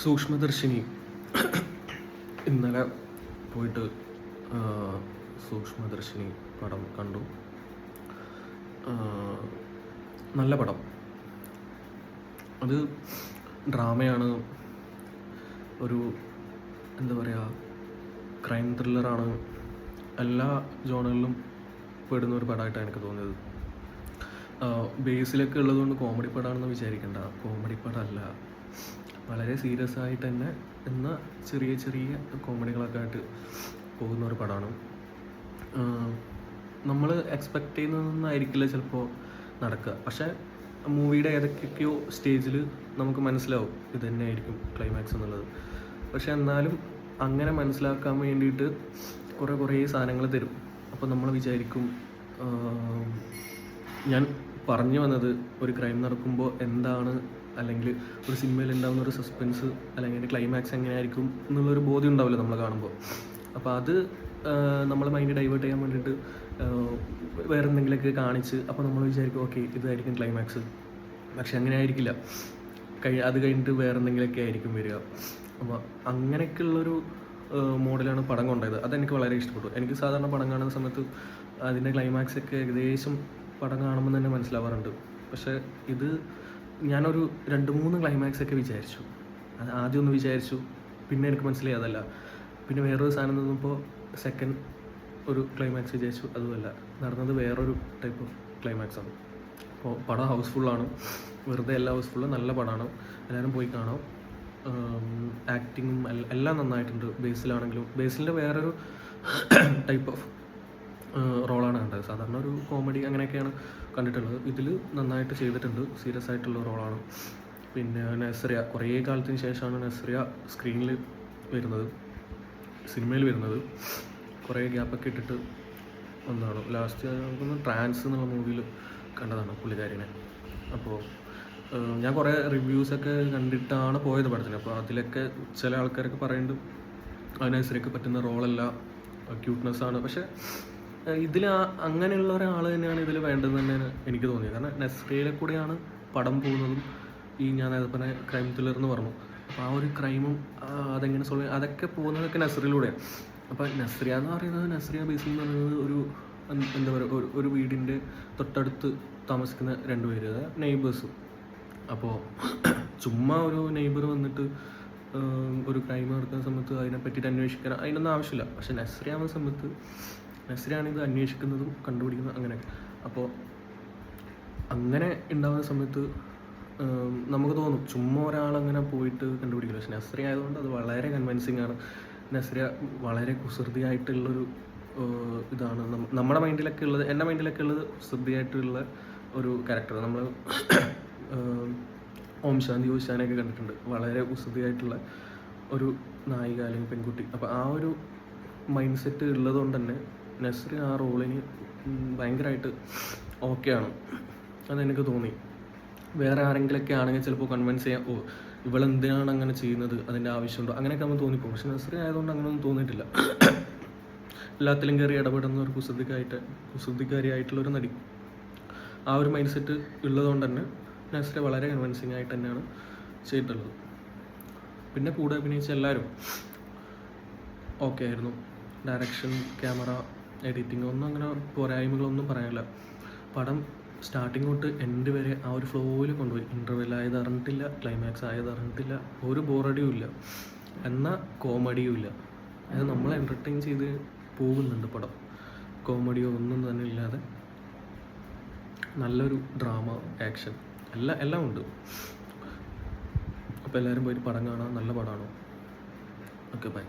സൂക്ഷ്മദർശിനി ഇന്നലെ പോയിട്ട് സൂക്ഷ്മദർശിനി പടം കണ്ടു. നല്ല പടം. അത് ഡ്രാമയാണ്, ഒരു എന്താ പറയുക, ക്രൈം ത്രില്ലറാണ്. എല്ലാ ജോണറിലും പെടുന്ന ഒരു പടമായിട്ടാണ് എനിക്ക് തോന്നിയത്. ബേസിലൊക്കെ ഉള്ളതുകൊണ്ട് കോമഡി പടമാണെന്ന് വിചാരിക്കേണ്ട, കോമഡി പടമല്ല. വളരെ സീരിയസ് ആയിട്ട് തന്നെ എന്ന ചെറിയ ചെറിയ കോമഡികളൊക്കെ ആയിട്ട് പോകുന്ന ഒരു പടമാണ്. നമ്മൾ എക്സ്പെക്റ്റ് ചെയ്യുന്നതൊന്നായിരിക്കില്ല ചിലപ്പോൾ നടക്കുക, പക്ഷേ മൂവിയുടെ ഏതൊക്കെയോ സ്റ്റേജിൽ നമുക്ക് മനസ്സിലാവും ഇത് തന്നെ ആയിരിക്കും ക്ലൈമാക്സ് എന്നുള്ളത്. പക്ഷെ എന്നാലും അങ്ങനെ മനസ്സിലാക്കാൻ വേണ്ടിയിട്ട് കുറേ സാധനങ്ങൾ തരും. അപ്പോൾ നമ്മൾ വിചാരിക്കും, ഞാൻ പറഞ്ഞു വന്നത് ഒരു ക്രൈം നടക്കുമ്പോൾ എന്താണ്, അല്ലെങ്കിൽ ഒരു സിനിമയിൽ ഉണ്ടാകുന്ന ഒരു സസ്പെൻസ്, അല്ലെങ്കിൽ അതിൻ്റെ ക്ലൈമാക്സ് എങ്ങനെയായിരിക്കും എന്നുള്ളൊരു ബോധ്യം ഉണ്ടാവില്ല നമ്മൾ കാണുമ്പോൾ. അപ്പോൾ അത് നമ്മൾ മൈൻഡ് ഡൈവേർട്ട് ചെയ്യാൻ വേണ്ടിയിട്ട് വേറെ എന്തെങ്കിലുമൊക്കെ കാണിച്ച് അപ്പോൾ നമ്മൾ വിചാരിക്കും ഓക്കെ ഇതായിരിക്കും ക്ലൈമാക്സ്. പക്ഷെ അങ്ങനെ ആയിരിക്കില്ല. അത് കഴിഞ്ഞിട്ട് വേറെ എന്തെങ്കിലുമൊക്കെ ആയിരിക്കും വരിക. അപ്പോൾ അങ്ങനെയൊക്കെയുള്ളൊരു മോഡലാണ് പടം കൊണ്ടുപോയത്. അതെനിക്ക് വളരെ ഇഷ്ടപ്പെട്ടു. എനിക്ക് സാധാരണ പടം കാണുന്ന സമയത്ത് അതിൻ്റെ ക്ലൈമാക്സ് ഒക്കെ ഏകദേശം പടം കാണുമ്പോൾ തന്നെ മനസ്സിലാവാറുണ്ട്. പക്ഷേ ഇത് ഞാനൊരു 2-3 ക്ലൈമാക്സ് ഒക്കെ വിചാരിച്ചു. അത് ആദ്യം ഒന്ന് വിചാരിച്ചു, പിന്നെ എനിക്ക് മനസ്സിലായി അതല്ല. പിന്നെ വേറൊരു സാധനം നിന്നപ്പോൾ സെക്കൻഡ് ഒരു ക്ലൈമാക്സ് വിചാരിച്ചു, അതുമല്ല. നടന്നത് വേറൊരു ടൈപ്പ് ഓഫ് ക്ലൈമാക്സാണ്. അപ്പോൾ പടം ഹൗസ്ഫുള്ളാണ്, വെറുതെ എല്ലാം ഹൗസ്ഫുള്ള്. നല്ല പടമാണ്, എല്ലാവരും പോയി കാണാം. ആക്ടിങ്ങും എല്ലാം നന്നായിട്ടുണ്ട്. ബേസിലാണെങ്കിലും ബേസിലിൻ്റെ വേറൊരു ടൈപ്പ് ഓഫ് റോളാണ് കണ്ടത്. സാധാരണ ഒരു കോമഡി അങ്ങനെയൊക്കെയാണ് കണ്ടിട്ടുള്ളത്. ഇതിൽ നന്നായിട്ട് ചെയ്തിട്ടുണ്ട്. സീരിയസ് ആയിട്ടുള്ള റോളാണ്. പിന്നെ നസ്രിയ, കുറേ കാലത്തിന് ശേഷമാണ് നസ്രിയ സ്ക്രീനിൽ വരുന്നത്, സിനിമയിൽ വരുന്നത്. കുറേ ഗ്യാപ്പൊക്കെ ഇട്ടിട്ട് ഒന്നാണ്. ലാസ്റ്റ് നമുക്കൊന്ന് ട്രാൻസ് എന്നുള്ള മൂവിയിൽ കണ്ടതാണ് പുള്ളിക്കാരിനെ. അപ്പോൾ ഞാൻ കുറേ റിവ്യൂസൊക്കെ കണ്ടിട്ടാണ് പോയത് പടത്തിന്. അപ്പോൾ അതിലൊക്കെ ചില ആൾക്കാരൊക്കെ പറയുന്നുണ്ട് നസ്രിയക്ക് പറ്റുന്ന റോളല്ല, ക്യൂട്ട്നെസ്സാണ്. പക്ഷേ ഇതിൽ അങ്ങനെയുള്ള ഒരാൾ തന്നെയാണ് ഇതിൽ വേണ്ടതെന്ന് തന്നെയാണ് എനിക്ക് തോന്നിയത്. കാരണം നസ്രിയയിലെ കൂടെയാണ് പടം പോകുന്നതും. ഞാൻ നേരത്തെ പറഞ്ഞ ക്രൈം ത്രില്ലർ എന്ന് പറഞ്ഞു. അപ്പോൾ ആ ഒരു ക്രൈമും അതെങ്ങനെ സോൾവ് ചെയ്യും അതൊക്കെ പോകുന്നതൊക്കെ നസ്രിയയിലൂടെയാണ്. അപ്പോൾ നസ്രിയ എന്ന് പറയുന്നത്, നസ്രിയ ബേസിൽ എന്ന് പറയുന്നത് ഒരു എന്താ പറയുക, ഒരു വീടിൻ്റെ തൊട്ടടുത്ത് താമസിക്കുന്ന 2 പേര്, നെയ്ബേഴ്സ്. അപ്പോൾ ചുമ്മാ ഒരു നെയ്ബർ വന്നിട്ട് ഒരു ക്രൈം നടക്കുന്ന സമയത്ത് അതിനെ പറ്റിയിട്ട് അന്വേഷിക്കാൻ അതിനൊന്നും ആവശ്യമില്ല. പക്ഷെ നസ്രിയ ആവുന്ന സമയത്ത് നസ്രിയാണ് ഇത് അന്വേഷിക്കുന്നതും കണ്ടുപിടിക്കുന്നതും അങ്ങനെയൊക്കെ. അപ്പോൾ അങ്ങനെ ഉണ്ടാകുന്ന സമയത്ത് നമുക്ക് തോന്നും ചുമ്മാ ഒരാളങ്ങനെ പോയിട്ട് കണ്ടുപിടിക്കില്ല. പക്ഷെ നസ്രിയ ആയതുകൊണ്ട് അത് വളരെ കൺവിൻസിങ് ആണ്. നസ്രിയ വളരെ കുസൃതിയായിട്ടുള്ളൊരു ഇതാണ് നമ്മുടെ മൈൻഡിലൊക്കെ ഉള്ളത്, എൻ്റെ മൈൻഡിലൊക്കെ ഉള്ളത് കുസൃതിയായിട്ടുള്ള ഒരു ക്യാരക്ടർ. നമ്മൾ ഓം ശാന്തി ഓശാനൊക്കെ കണ്ടിട്ടുണ്ട്. വളരെ കുസൃതിയായിട്ടുള്ള ഒരു നായിക അല്ലെങ്കിൽ പെൺകുട്ടി. അപ്പോൾ ആ ഒരു മൈൻഡ് സെറ്റ് ഉള്ളതുകൊണ്ട് തന്നെ നസ്രിയ ആ റോളിന് ഭയങ്കരമായിട്ട് ഓക്കെയാണ്. അതെനിക്ക് തോന്നി. വേറെ ആരെങ്കിലൊക്കെ ആണെങ്കിൽ ചിലപ്പോൾ കൺവിൻസ് ചെയ്യാം, ഇവളെന്തിനാണ് അങ്ങനെ ചെയ്യുന്നത്, അതിൻ്റെ ആവശ്യമുണ്ടോ, അങ്ങനെയൊക്കെ നമ്മൾ തോന്നിപ്പോകും. പക്ഷെ നസ്രിയ ആയതുകൊണ്ട് അങ്ങനെയൊന്നും തോന്നിയിട്ടില്ല. എല്ലാത്തിലും കയറി ഇടപെടുന്ന ഒരു കുസൃതിക്കാരിയായിട്ടുള്ളൊരു നടി. ആ ഒരു മൈൻഡ് സെറ്റ് ഉള്ളതുകൊണ്ട് തന്നെ നസ്രിയ വളരെ കൺവിൻസിങ് ആയിട്ട് തന്നെയാണ് ചെയ്തിട്ടുള്ളത്. പിന്നെ കൂടെ അഭിനയിച്ച എല്ലാവരും ഓക്കെ ആയിരുന്നു. ഡയറക്ഷൻ, ക്യാമറ, എഡിറ്റിംഗ് ഒന്നും അങ്ങനെ പോരായ്മകളൊന്നും പറയാനില്ല. പടം സ്റ്റാർട്ടിങ് തൊട്ട് എൻഡ് വരെ ആ ഒരു ഫ്ലോയിൽ കൊണ്ടുപോയി. ഇൻ്റർവെൽ ആയത് അറിഞ്ഞിട്ടില്ല, ക്ലൈമാക്സ് ആയത് അറിഞ്ഞിട്ടില്ല, ഒരു ബോറടിയും ഇല്ല, എന്നാൽ കോമഡിയും ഇല്ല. അത് നമ്മളെ എൻ്റർടൈൻ ചെയ്ത് പോകുന്നുണ്ട് പടം. കോമഡിയോ ഒന്നും തന്നെ ഇല്ലാതെ നല്ലൊരു ഡ്രാമ, ആക്ഷൻ എല്ലാം ഉണ്ട്. അപ്പോൾ എല്ലാവരും പോയിട്ട് പടം കാണാം. നല്ല പടമാണ്. Okay, by.